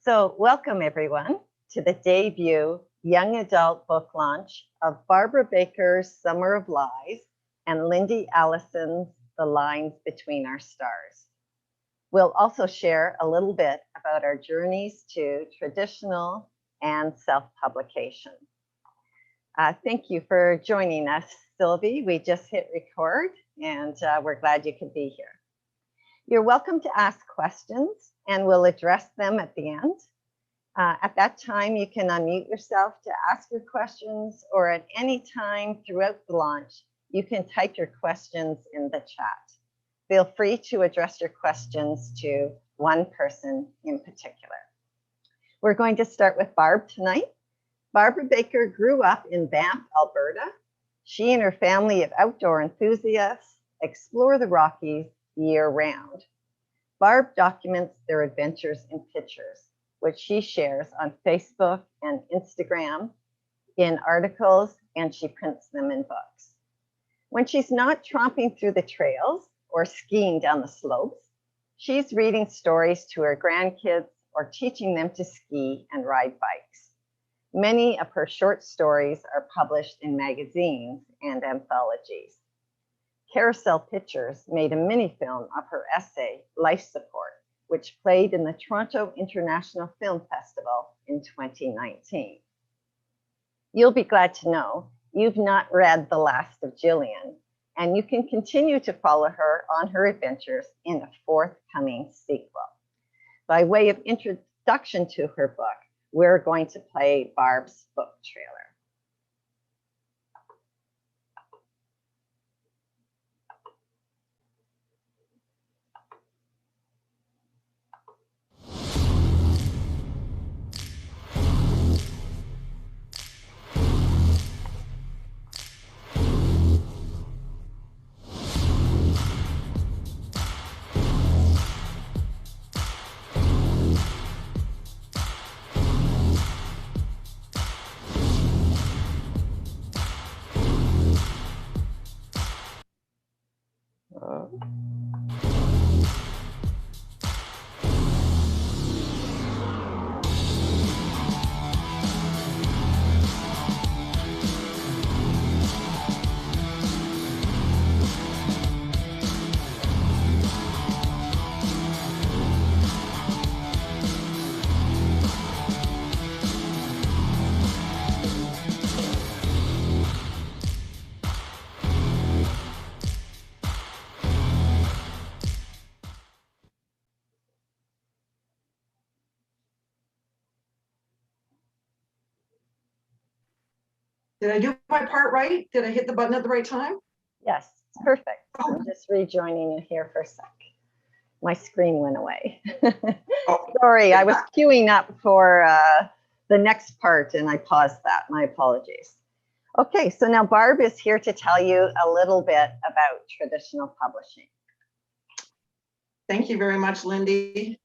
So welcome everyone to the debut young adult book launch of Barbara Baker's Summer of Lies and Lyndi Allison's The Lines Between Our Stars. We'll also share a little bit about our journeys to traditional and self-publication. Thank you for joining us, Sylvie. We just hit record and we're glad you could be here. You're welcome to ask questions and we'll address them at the end. At that time, you can unmute yourself to ask your questions, or at any time throughout the launch, you can type your questions in the chat. Feel free to address your questions to one person in particular. We're going to start with Barb tonight. Barbara Baker grew up in Banff, Alberta. She and her family of outdoor enthusiasts explore the Rockies year-round. Barb documents their adventures in pictures, which she shares on Facebook and Instagram, in articles, and she prints them in books. When she's not tromping through the trails or skiing down the slopes, she's reading stories to her grandkids or teaching them to ski and ride bikes. Many of her short stories are published in magazines and anthologies. Carousel Pictures made a mini-film of her essay, Life Support, which played in the Toronto International Film Festival in 2019. You'll be glad to know you've not read The Last of Jillian, and you can continue to follow her on her adventures in a forthcoming sequel. By way of introduction to her book, we're going to play Barb's book trailer. Did I do my part right? Did I hit the button at the right time? Yes, perfect. I'm just rejoining you here for a sec. My screen went away. Sorry, I was queuing up for the next part and I paused that. My apologies. Okay, so now Barb is here to tell you a little bit about traditional publishing. Thank you very much, Lyndi.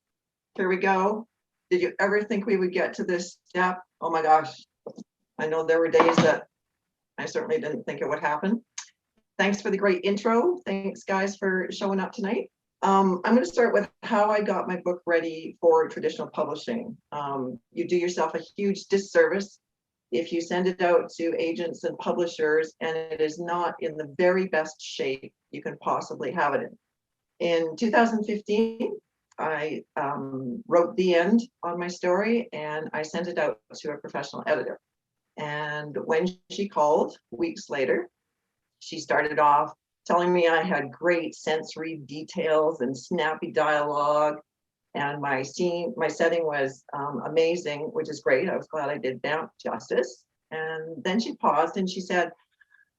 Here we go. Did you ever think we would get to this step? Oh my gosh. I know there were days that I certainly didn't think it would happen. Thanks for the great intro. Thanks, guys, for showing up tonight. I'm going to start with how I got my book ready for traditional publishing. You do yourself a huge disservice if you send it out to agents and publishers and it is not in the very best shape you can possibly have it in. In 2015, I wrote the end on my story and I sent it out to a professional editor. And when she called weeks later, she started off telling me I had great sensory details and snappy dialogue, and my setting was amazing, which is great. I was glad I did Banff justice. And then she paused and she said,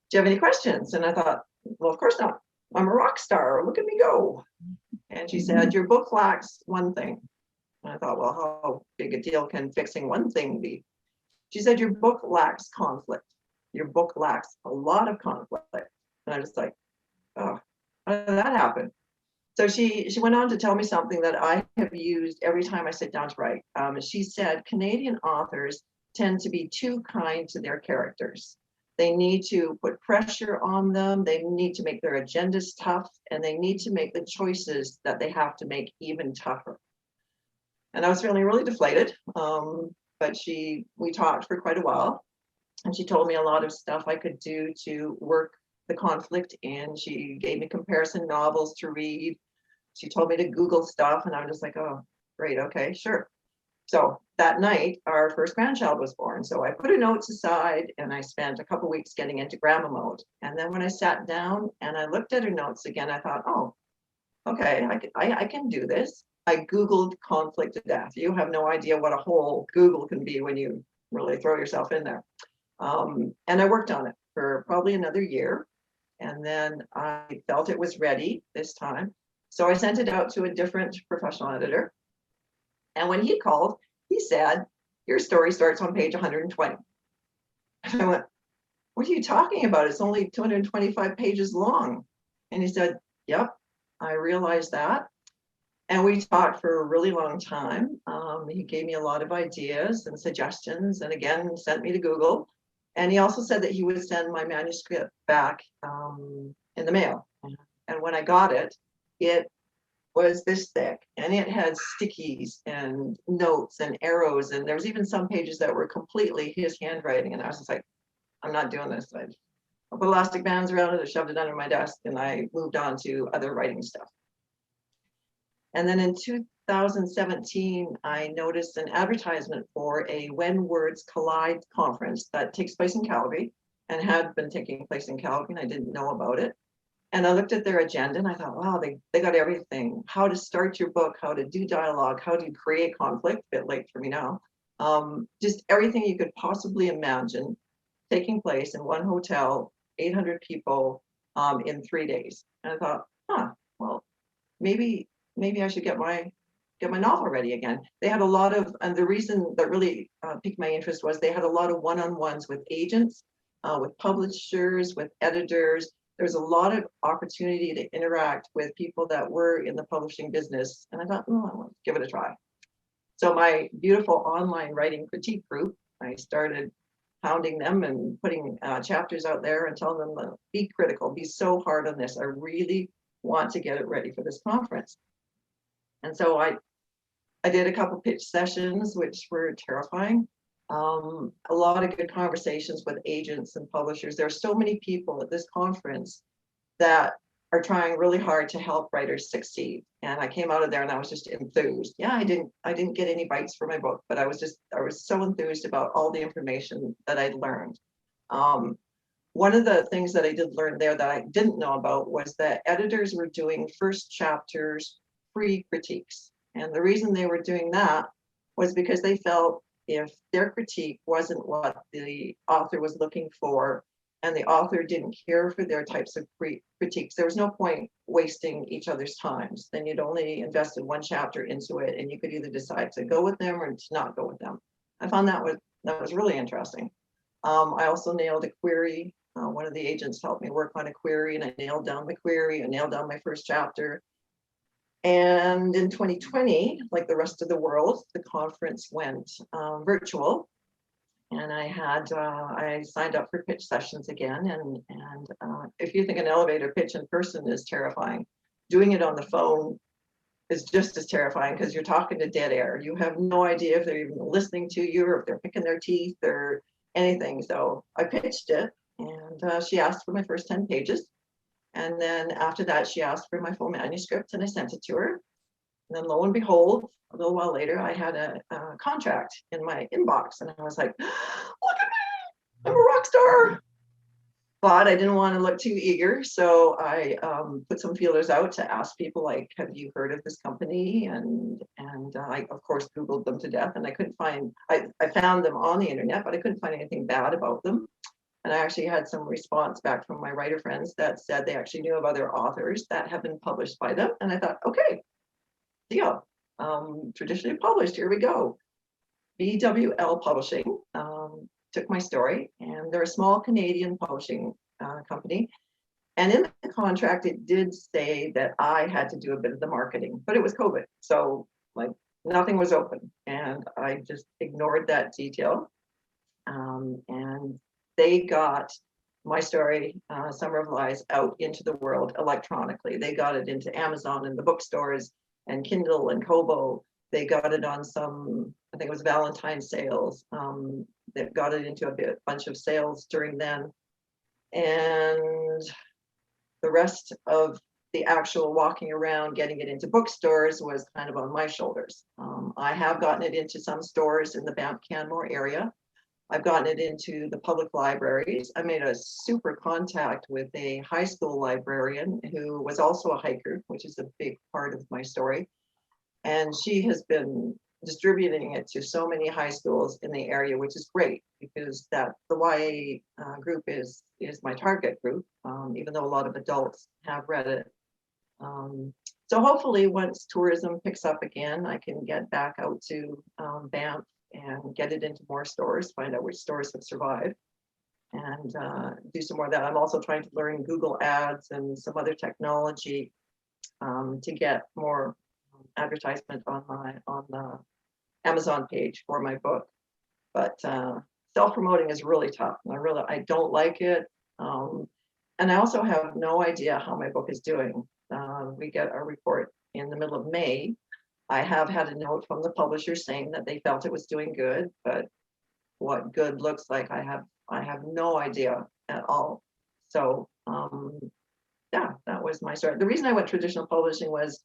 "Do you have any questions?" And I thought, well, of course not. I'm a rock star. Look at me go. And she said, "Your book lacks one thing." And I thought, well, how big a deal can fixing one thing be? She said, "Your book lacks conflict. Your book lacks a lot of conflict." And I was like, oh, how did that happen? So she went on to tell me something that I have used every time I sit down to write. She said, Canadian authors tend to be too kind to their characters. They need to put pressure on them. They need to make their agendas tough, and they need to make the choices that they have to make even tougher. And I was feeling really deflated. But we talked for quite a while, and she told me a lot of stuff I could do to work the conflict in. She gave me comparison novels to read. She told me to Google stuff, and I'm just like, oh, great, okay, sure. So that night, our first grandchild was born. So I put her notes aside, and I spent a couple weeks getting into grandma mode. And then when I sat down and I looked at her notes again, I thought, oh, okay, I can do this. I Googled conflict to death. You have no idea what a whole Google can be when you really throw yourself in there. And I worked on it for probably another year. And then I felt it was ready this time. So I sent it out to a different professional editor. And when he called, he said, your story starts on page 120. And I went, what are you talking about? It's only 225 pages long. And he said, yep, I realized that. And we talked for a really long time. He gave me a lot of ideas and suggestions, and again, sent me to Google. And he also said that he would send my manuscript back in the mail. And when I got it, it was this thick, and it had stickies and notes and arrows, and there was even some pages that were completely his handwriting. And I was just like, I'm not doing this. I put elastic bands around it, I shoved it under my desk, and I moved on to other writing stuff. And then in 2017, I noticed an advertisement for a When Words Collide conference that takes place in Calgary, and had been taking place in Calgary, and I didn't know about it. And I looked at their agenda and I thought, wow, they got everything. How to start your book, how to do dialogue, how to create conflict, a bit late for me now. Just everything you could possibly imagine taking place in one hotel, 800 people in 3 days. And I thought, well, maybe I should get my novel ready again. They had a lot of, and the reason that really piqued my interest was they had a lot of one-on-ones with agents, with publishers, with editors. There's a lot of opportunity to interact with people that were in the publishing business. And I thought, I want to give it a try. So my beautiful online writing critique group, I started hounding them and putting chapters out there and telling them, be critical, be so hard on this. I really want to get it ready for this conference. And so I did a couple pitch sessions, which were terrifying. A lot of good conversations with agents and publishers. There are so many people at this conference that are trying really hard to help writers succeed. And I came out of there and I was just enthused. Yeah, I didn't get any bites for my book, but I was so enthused about all the information that I'd learned. One of the things that I did learn there that I didn't know about was that editors were doing first chapters free critiques. And the reason they were doing that was because they felt if their critique wasn't what the author was looking for, and the author didn't care for their types of critiques, there was no point wasting each other's times. Then you'd only invested one chapter into it, and you could either decide to go with them or to not go with them. I found that was really interesting. I also nailed a query. One of the agents helped me work on a query, and I nailed down the query. I nailed down my first chapter. And in 2020, like the rest of the world, the conference went virtual, and I signed up for pitch sessions again. And if you think an elevator pitch in person is terrifying, doing it on the phone is just as terrifying because you're talking to dead air. You have no idea if they're even listening to you or if they're picking their teeth or anything. So I pitched it, and she asked for my first 10 pages. And then after that, she asked for my full manuscript, and I sent it to her. And then lo and behold, a little while later, I had a contract in my inbox, and I was like, look at me, I'm a rock star. But I didn't want to look too eager. So I put some feelers out to ask people, like, have you heard of this company? And I, of course, Googled them to death, and I couldn't find, I found them on the internet, but I couldn't find anything bad about them. And I actually had some response back from my writer friends that said they actually knew of other authors that have been published by them. And I thought, okay, deal. Traditionally published, here we go. BWL Publishing took my story, and they're a small Canadian publishing company. And in the contract, it did say that I had to do a bit of the marketing, but it was COVID. So like nothing was open. And I just ignored that detail. And they got my story, Summer of Lies, out into the world electronically. They got it into Amazon and the bookstores and Kindle and Kobo. They got it on some, I think it was Valentine's sales. They got it into a bunch of sales during then. And the rest of the actual walking around, getting it into bookstores was kind of on my shoulders. I have gotten it into some stores in the Banff Canmore area. I've gotten it into the public libraries. I made a super contact with a high school librarian who was also a hiker, which is a big part of my story. And she has been distributing it to so many high schools in the area, which is great because that the YA group is my target group, even though a lot of adults have read it. So hopefully once tourism picks up again, I can get back out to Banff and get it into more stores, find out which stores have survived, and do some more of that. I'm also trying to learn Google Ads and some other technology to get more advertisement on the Amazon page for my book. But self-promoting is really tough. I don't like it. And I also have no idea how my book is doing. We get our report in the middle of May. I have had a note from the publisher saying that they felt it was doing good, but what good looks like, I have no idea at all. So yeah, that was my story. The reason I went traditional publishing was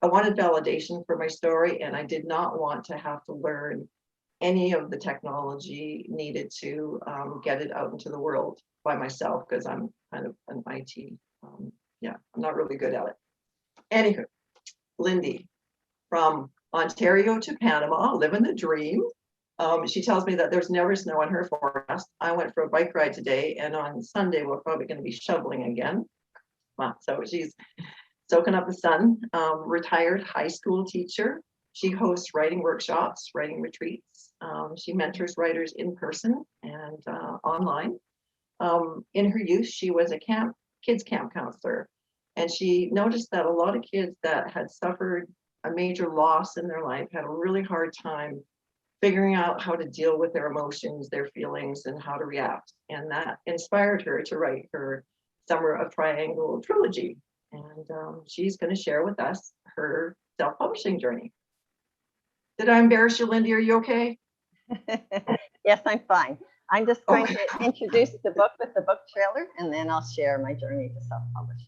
I wanted validation for my story, and I did not want to have to learn any of the technology needed to get it out into the world by myself, because I'm kind of an IT. Yeah, I'm not really good at it. Anywho, Lyndi, from Ontario to Panama, living the dream. She tells me that there's never snow in her forecast. I went for a bike ride today, and on Sunday we're probably going to be shoveling again. So she's soaking up the sun. Retired high school teacher. She hosts writing workshops, writing retreats. She mentors writers in person and online. In her youth, she was a kids camp counselor, and she noticed that a lot of kids that had suffered a major loss in their life had a really hard time figuring out how to deal with their emotions, their feelings, and how to react. And that inspired her to write her Summer of Triangle trilogy. And she's going to share with us her self-publishing journey. Did I embarrass you, Lyndi? Are you okay? Yes, I'm fine. I'm just going to introduce the book with the book trailer, and then I'll share my journey to self-publishing.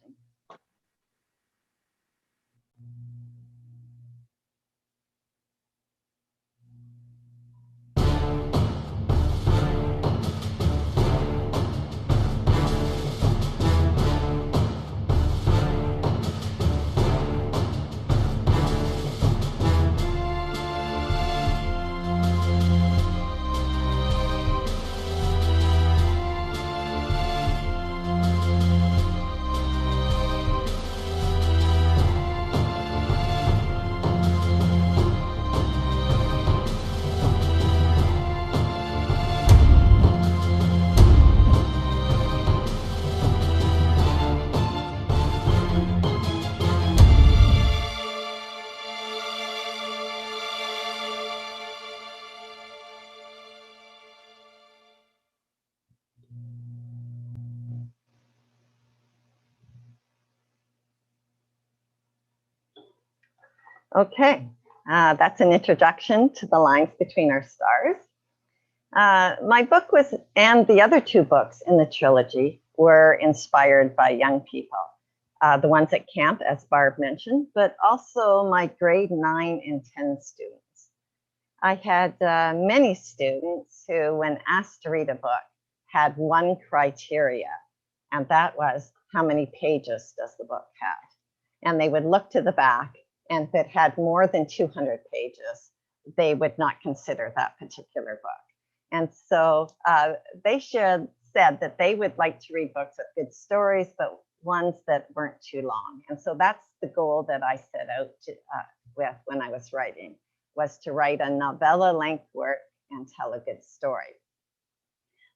Okay, that's an introduction to the lines between our stars. My book and the other two books in the trilogy were inspired by young people. The ones at camp, as Barb mentioned, but also my grade 9 and 10 students. I had many students who, when asked to read a book, had one criteria, and that was, how many pages does the book have? And they would look to the back, and if it had more than 200 pages, they would not consider that particular book. And so they said that they would like to read books with good stories, but ones that weren't too long. And so that's the goal that I set out with when I was writing, was to write a novella-length work and tell a good story.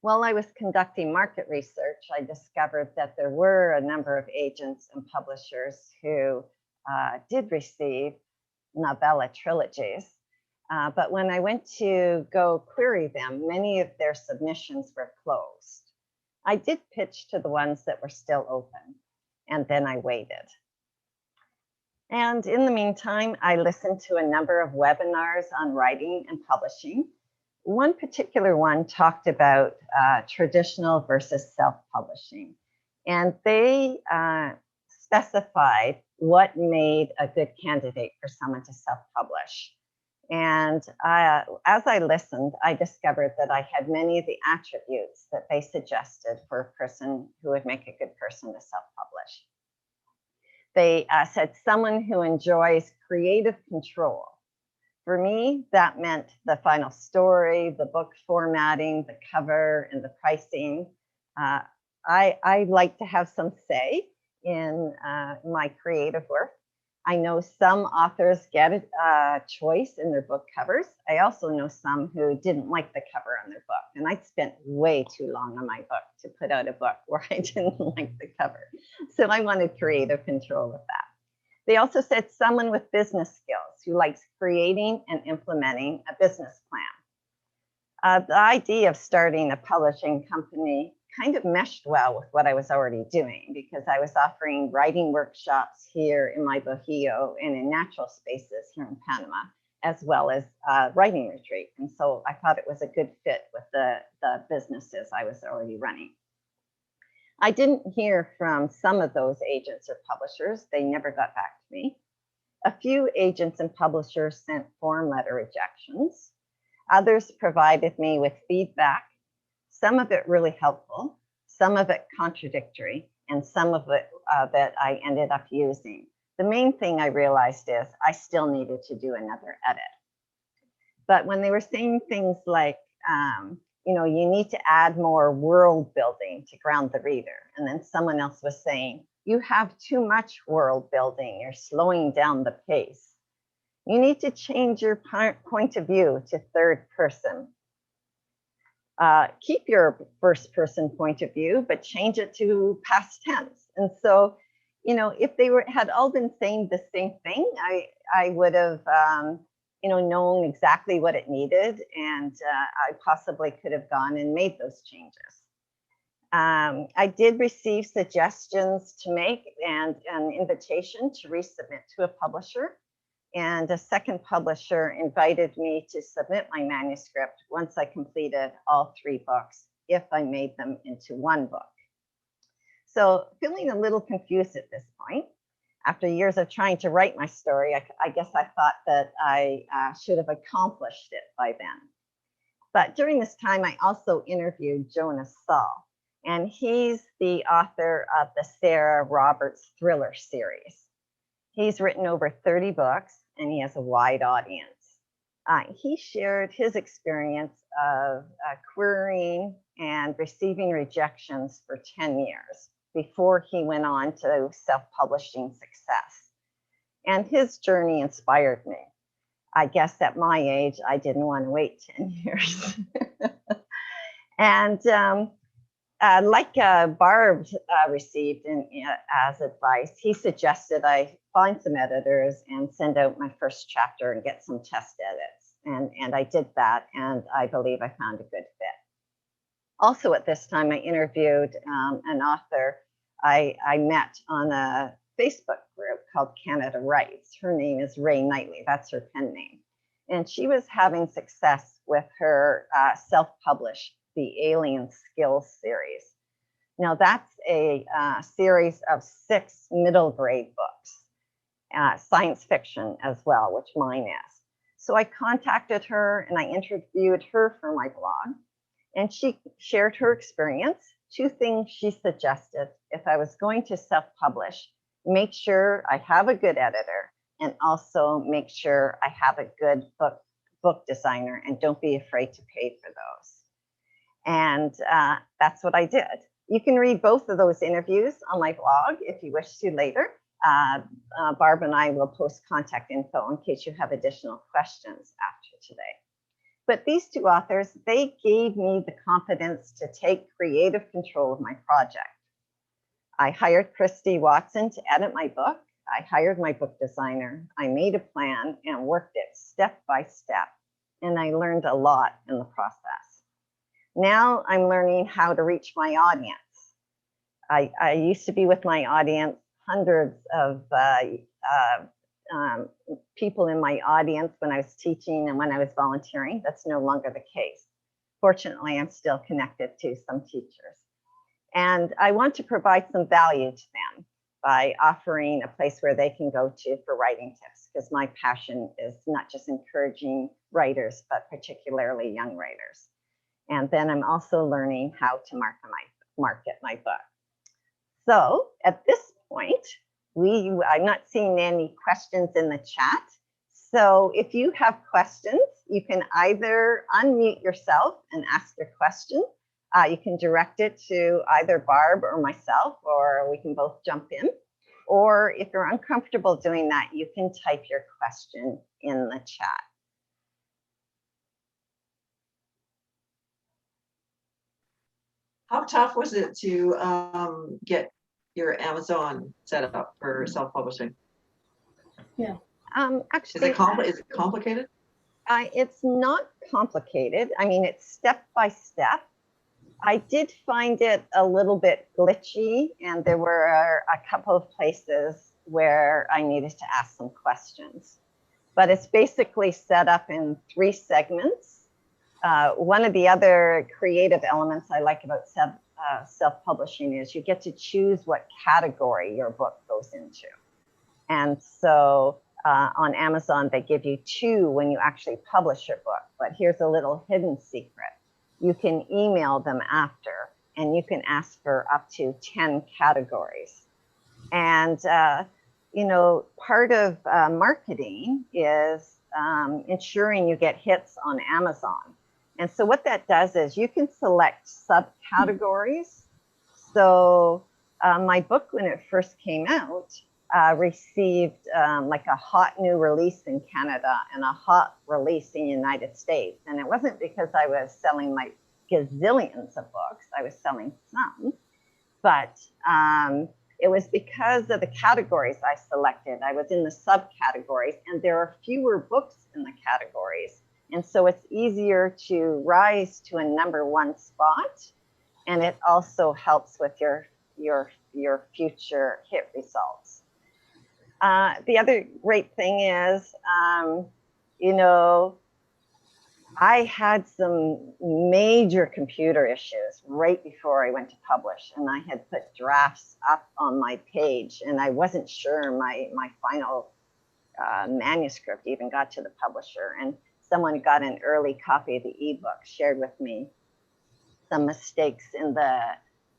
While I was conducting market research, I discovered that there were a number of agents and publishers who did receive novella trilogies. But when I went to go query them, many of their submissions were closed. I did pitch to the ones that were still open, and then I waited. And in the meantime, I listened to a number of webinars on writing and publishing. One particular one talked about traditional versus self-publishing. And they specified what made a good candidate for someone to self-publish. And as I listened, I discovered that I had many of the attributes that they suggested for a person who would make a good person to self-publish. They said someone who enjoys creative control. For me, that meant the final story, the book formatting, the cover, and the pricing. I like to have some say in my creative work. I know some authors get a choice in their book covers. I also know some who didn't like the cover on their book. And I spent way too long on my book to put out a book where I didn't like the cover. So I wanted creative control of that. They also said someone with business skills who likes creating and implementing a business plan. The idea of starting a publishing company kind of meshed well with what I was already doing, because I was offering writing workshops here in my Bajío and in natural spaces here in Panama, as well as writing retreat. And so I thought it was a good fit with the businesses I was already running. I didn't hear from some of those agents or publishers. They never got back to me. A few agents and publishers sent form letter rejections. Others provided me with feedback, some of it really helpful, some of it contradictory, and some of it that I ended up using. The main thing I realized is I still needed to do another edit. But when they were saying things like, you need to add more world building to ground the reader. And then someone else was saying, you have too much world building, you're slowing down the pace. You need to change your point of view to third person. Keep your first person point of view, but change it to past tense. And so, if they had all been saying the same thing, I would have known exactly what it needed, and I possibly could have gone and made those changes. I did receive suggestions to make and an invitation to resubmit to a publisher, and a second publisher invited me to submit my manuscript once I completed all 3 books, if I made them into one book. So feeling a little confused at this point, after years of trying to write my story, I guess I thought that I should have accomplished it by then. But during this time, I also interviewed Jonas Saul, and he's the author of the Sarah Roberts thriller series. He's written over 30 books, and he has a wide audience. He shared his experience of querying and receiving rejections for 10 years before he went on to self-publishing success. And his journey inspired me. I guess at my age, I didn't want to wait 10 years. And like Barb received as advice, he suggested I find some editors and send out my first chapter and get some test edits. And I did that, and I believe I found a good fit. Also at this time, I interviewed an author I met on a Facebook group called Canada Writes. Her name is Ray Knightley, that's her pen name. And she was having success with her self-published The Alien Skills series. Now that's a series of 6 middle grade books, science fiction as well, which mine is. So I contacted her and I interviewed her for my blog, and she shared her experience. 2 things she suggested: if I was going to self-publish, make sure I have a good editor, and also make sure I have a good book designer, and don't be afraid to pay for those. And that's what I did. You can read both of those interviews on my blog if you wish to later. Barb and I will post contact info in case you have additional questions after today. But these 2 authors, they gave me the confidence to take creative control of my project. I hired Christy Watson to edit my book. I hired my book designer. I made a plan and worked it step by step. And I learned a lot in the process. Now I'm learning how to reach my audience. I used to be with my audience hundreds of people in my audience when I was teaching and when I was volunteering. That's no longer the case. Fortunately, I'm still connected to some teachers. And I want to provide some value to them by offering a place where they can go to for writing tips, because my passion is not just encouraging writers, but particularly young writers. And then I'm also learning how to market my book. So at this point, I'm not seeing any questions in the chat. So if you have questions, you can either unmute yourself and ask your question. You can direct it to either Barb or myself, or we can both jump in. Or if you're uncomfortable doing that, you can type your question in the chat. How tough was it to get your Amazon set up for self-publishing? Yeah. Actually, is it complicated? It's not complicated. I mean, it's step by step. I did find it a little bit glitchy, and there were a couple of places where I needed to ask some questions. But it's basically set up in 3 segments. One of the other creative elements I like about self-publishing is you get to choose what category your book goes into. And so on Amazon, they give you 2 when you actually publish your book. But here's a little hidden secret. You can email them after, and you can ask for up to 10 categories. And, you know, part of marketing is ensuring you get hits on Amazon. And so what that does is you can select subcategories. So my book, when it first came out, received like a hot new release in Canada and a hot release in the United States. And it wasn't because I was selling like gazillions of books. I was selling some, but it was because of the categories I selected. I was in the subcategories, and there are fewer books in the categories. And so it's easier to rise to a #1 spot. And it also helps with your future hit results. The other great thing is, you know, I had some major computer issues right before I went to publish, and I had put drafts up on my page, and I wasn't sure my final manuscript even got to the publisher. And someone got an early copy of the ebook, shared with me some mistakes in the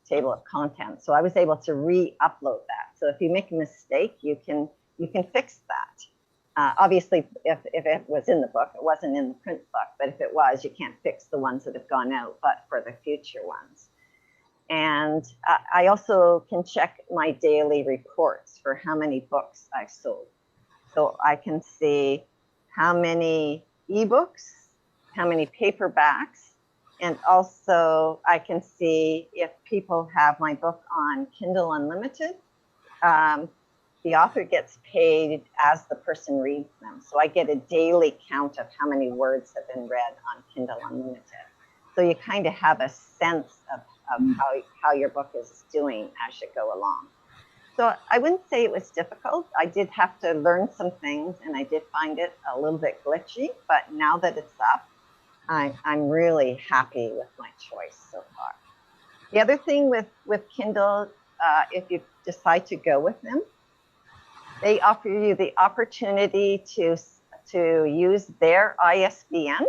table of contents. So I was able to re-upload that. So if you make a mistake, you can fix that. Obviously, if it was in the book, it wasn't in the print book, but if it was, you can't fix the ones that have gone out, but for the future ones. And I also can check my daily reports for how many books I've sold. So I can see how many ebooks, how many paperbacks, and also I can see if people have my book on Kindle Unlimited. The author gets paid as the person reads them. So I get a daily count of how many words have been read on Kindle Unlimited. So you kind of have a sense of how your book is doing as you go along. So I wouldn't say it was difficult. I did have to learn some things, and I did find it a little bit glitchy, but now that it's up, I'm really happy with my choice so far. The other thing with Kindle, if you decide to go with them, they offer you the opportunity to use their ISBN.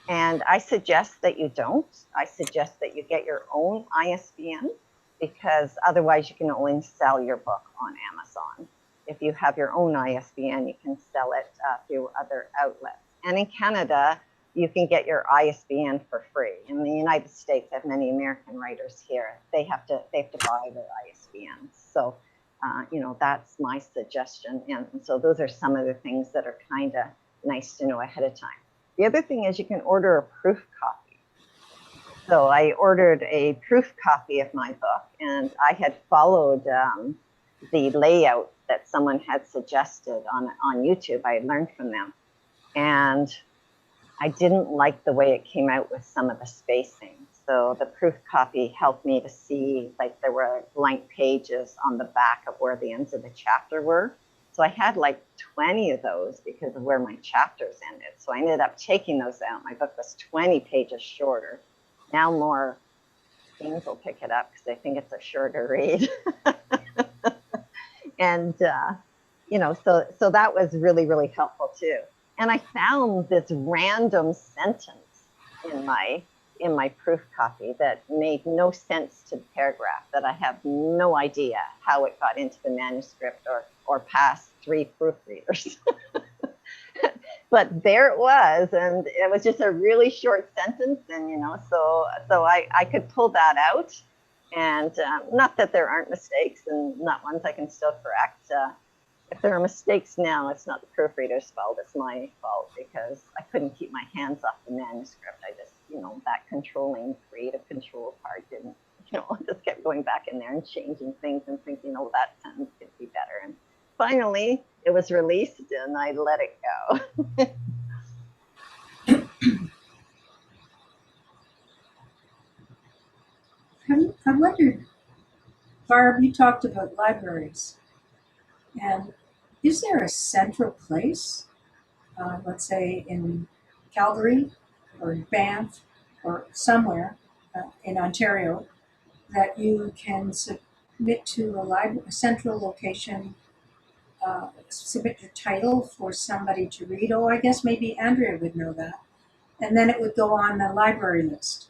And I suggest that you don't. I suggest that you get your own ISBN, because otherwise you can only sell your book on Amazon. If you have your own ISBN, you can sell it through other outlets. And in Canada, you can get your ISBN for free. In the United States, I have many American writers here. They have to buy their ISBN. So, you know, that's my suggestion. And so those are some of the things that are kind of nice to know ahead of time. The other thing is you can order a proof copy. So I ordered a proof copy of my book, and I had followed the layout that someone had suggested on YouTube. I had learned from them. And I didn't like the way it came out with some of the spacing. So the proof copy helped me to see, like, there were blank pages on the back of where the ends of the chapter were. So I had like 20 of those because of where my chapters ended. So I ended up taking those out. My book was 20 pages shorter. Now more teens will pick it up because they think it's a shorter read. And, so that was really, really helpful too. And I found this random sentence in my proof copy that made no sense to the paragraph, that I have no idea how it got into the manuscript or past 3 proofreaders. But there it was, and it was just a really short sentence, and so I could pull that out, and not that there aren't mistakes, and not ones I can still correct. If there are mistakes now, it's not the proofreader's fault, it's my fault, because I couldn't keep my hands off the manuscript. I just, that controlling creative control part didn't, just kept going back in there and changing things and thinking, oh, that sentence could be better. And finally, it was released and I let it go. I wondered, Barb, you talked about libraries, and is there a central place, let's say in Calgary or in Banff or somewhere in Ontario, that you can submit to a central location, submit your title for somebody to read? Oh, I guess maybe Andrea would know that. And then it would go on the library list.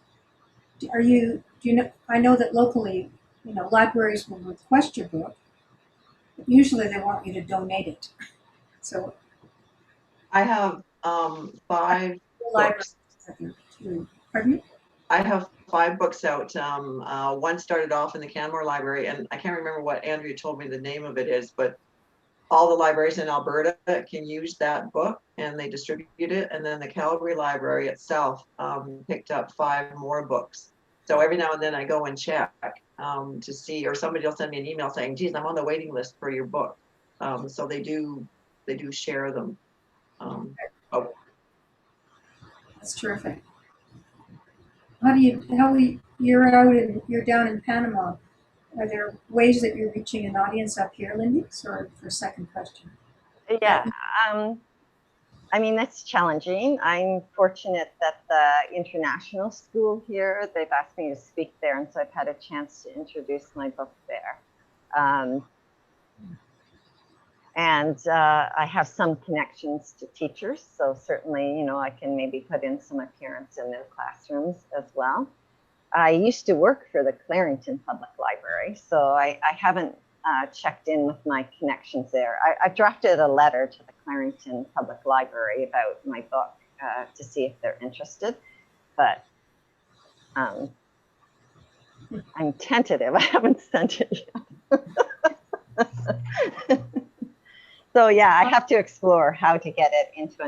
Do you know, I know that locally, libraries will request your book, but usually they want you to donate it. So I have 5 libraries, books. pardon me? I have 5 books out. One started off in the Canmore Library, and I can't remember what Andrea told me the name of it is, but all the libraries in Alberta can use that book, and they distribute it. And then the Calgary Library itself picked up 5 more books. So every now and then I go and check to see, or somebody will send me an email saying, geez, I'm on the waiting list for your book. So they do share them. Oh, That's terrific. You're down in Panama. Are there ways that you're reaching an audience up here, Lyndi? Sorry for a second question. Yeah. I mean, that's challenging. I'm fortunate that the international school here, they've asked me to speak there, and so I've had a chance to introduce my book there. And I have some connections to teachers, so certainly, I can maybe put in some appearance in their classrooms as well. I used to work for the Clarington Public Library, so I haven't checked in with my connections there. I've drafted a letter to the Clarington Public Library about my book to see if they're interested, but I'm tentative. I haven't sent it yet. So yeah, I have to explore how to get it into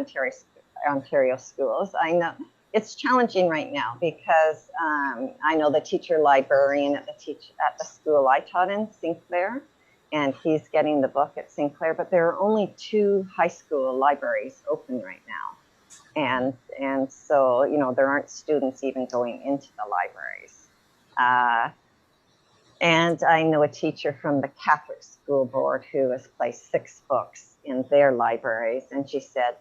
Ontario schools. I know it's challenging right now because I know the teacher librarian at the school I taught in, Sinclair, and he's getting the book at Sinclair, but there are only 2 high school libraries open right now. And so, there aren't students even going into the libraries. And I know a teacher from the Catholic School Board who has placed 6 books in their libraries. And she said,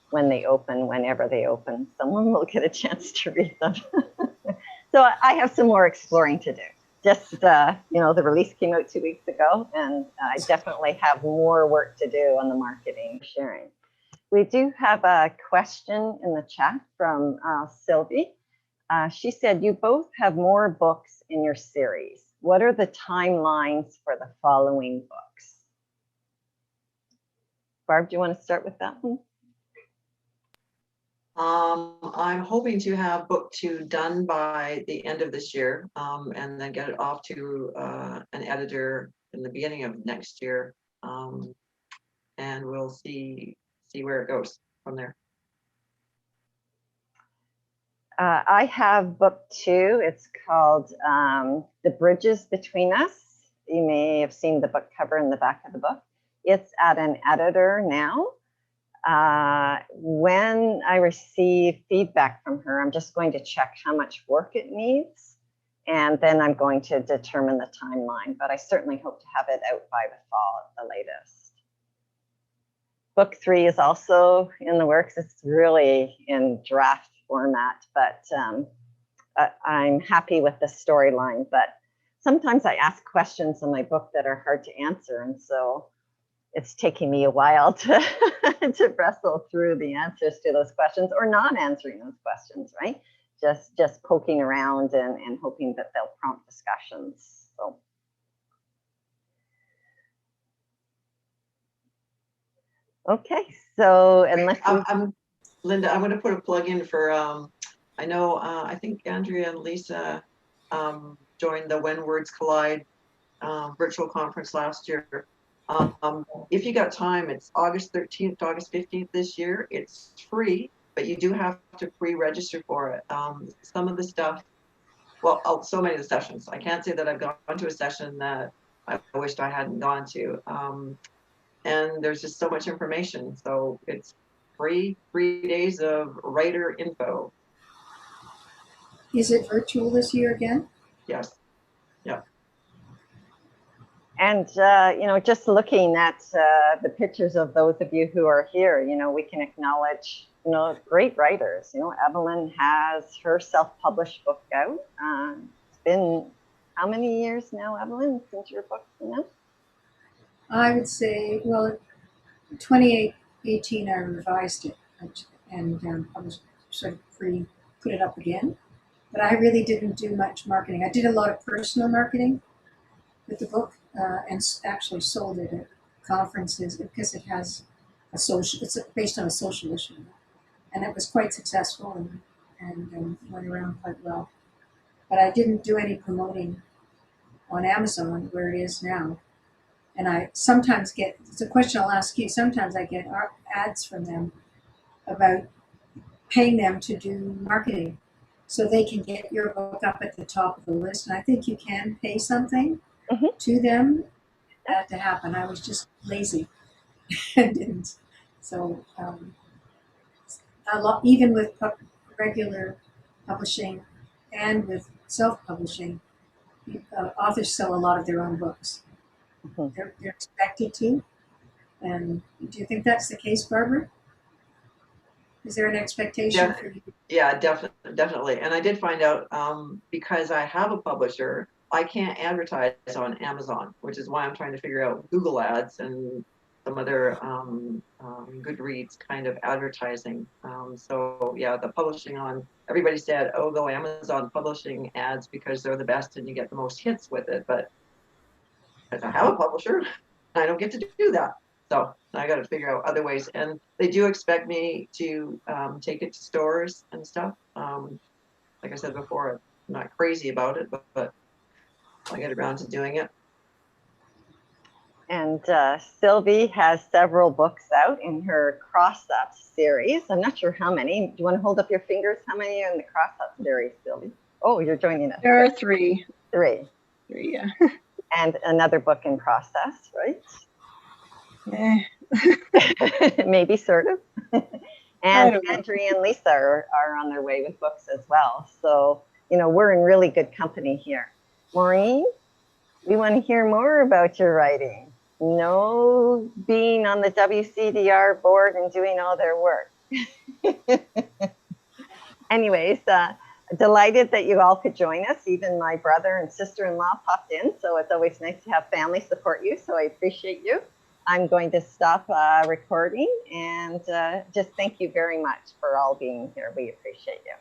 whenever they open, someone will get a chance to read them. So I have some more exploring to do. Just, the release came out 2 weeks ago, and I definitely have more work to do on the marketing sharing. We do have a question in the chat from Sylvie. She said, you both have more books in your series. What are the timelines for the following books? Barb, do you want to start with that one? I'm hoping to have book 2 done by the end of this year, and then get it off to an editor in the beginning of next year, and we'll see where it goes from there. I have book 2. It's called The Bridges Between Us. You may have seen the book cover in the back of the book. It's at an editor now. When I receive feedback from her, I'm just going to check how much work it needs, and then I'm going to determine the timeline, but I certainly hope to have it out by the fall at the latest. Book 3 is also in the works. It's really in draft format, but I'm happy with the storyline. But sometimes I ask questions in my book that are hard to answer, and so it's taking me a while to to wrestle through the answers to those questions, or not answering those questions, right? Just poking around and hoping that they'll prompt discussions. So. Okay, so unless Linda, I'm going to put a plug in for, I know, I think Andrea and Lisa joined the When Words Collide virtual conference last year. If you got time, it's August 13th to August 15th this year. It's free, but you do have to pre-register for it. Some of the stuff, well, so many of the sessions. I can't say that I've gone to a session that I wished I hadn't gone to. And there's just so much information. So it's free, 3 days of writer info. Is it virtual this year again? Yes. Yeah. And, just looking at the pictures of those of you who are here, we can acknowledge, great writers. Evelyn has her self-published book out. It's been how many years now, Evelyn, since your book's been out? I would say, well, in 2018, I revised it and I was sort of put it up again. But I really didn't do much marketing. I did a lot of personal marketing with the book and actually sold it at conferences because it has it's based on a social issue. And it was quite successful and went around quite well. But I didn't do any promoting on Amazon where it is now. And I sometimes get, it's a question I'll ask you, sometimes I get ads from them about paying them to do marketing so they can get your book up at the top of the list. And I think you can pay something to them for that to happen. I was just lazy and didn't. So even with regular publishing and with self-publishing, authors sell a lot of their own books. They're expected to. And do you think that's the case, Barbara? Is there an expectation for you? Yeah, definitely. And I did find out because I have a publisher, I can't advertise on Amazon, which is why I'm trying to figure out Google Ads and some other Goodreads kind of advertising. So yeah, the publishing on, everybody said, oh, go Amazon publishing ads because they're the best and you get the most hits with it. But as I have a publisher, I don't get to do that. So I got to figure out other ways. And they do expect me to take it to stores and stuff. Like I said before, I'm not crazy about it, but I get around to doing it. And Sylvie has several books out in her Cross-Up series. I'm not sure how many. Do you want to hold up your fingers? How many are in the Cross-Up series, Sylvie? Oh, you're joining us. There are three. Three, yeah. And another book in process, right? Maybe, sort of. And Andrea and Lisa are on their way with books as well. So, we're in really good company here. Maureen, we want to hear more about your writing. No being on the WCDR board and doing all their work. Anyways, delighted that you all could join us. Even my brother and sister-in-law popped in, so it's always nice to have family support you, so I appreciate you. I'm going to stop recording and just thank you very much for all being here. We appreciate you.